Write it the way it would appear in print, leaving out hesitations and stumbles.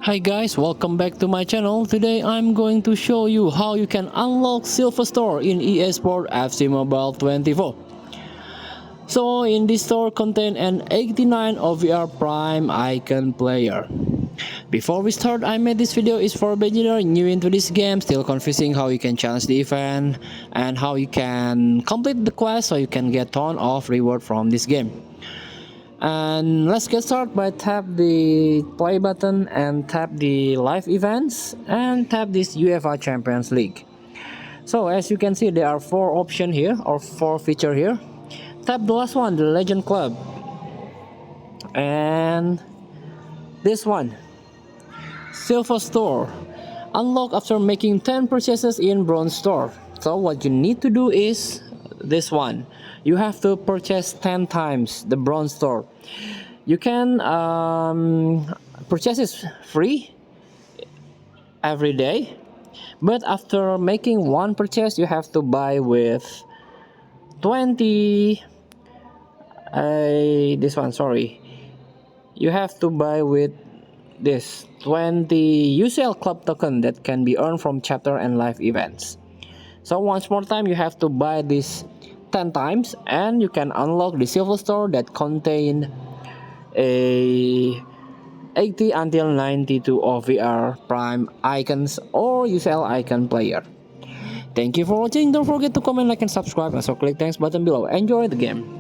Hi guys, welcome back to my channel. Today I'm going to show you how you can unlock Silver Store in EA Sport FC Mobile 24. So in this store contain an 89 OVR Prime Icon player. Before we start, I made this video is for beginner new into this game, still confusing how you can challenge the event and how you can complete the quest so you can get ton of reward from this game. And let's get started by tap the play button and tap the live events and tap this UEFA Champions League. So as you can see, there are four options here or four feature here. Tap the last one, the Legend Club, and this one, Silver Store, unlock after making 10 purchases in Bronze Store. So what you need to do is this one. You have to purchase 10 times the Bronze Store. You can purchase it free every day, but after making one purchase, you have to buy with 20. This one, sorry. You have to buy with this 20 UCL club token that can be earned from chapter and live events. So once more time, you have to buy this 10 times and you can unlock the Silver Store that contain a 80 until 92 OVR Prime icons or UCL icon player. Thank you for watching. Don't forget to comment, like, and subscribe. Also click thanks button below. Enjoy the game.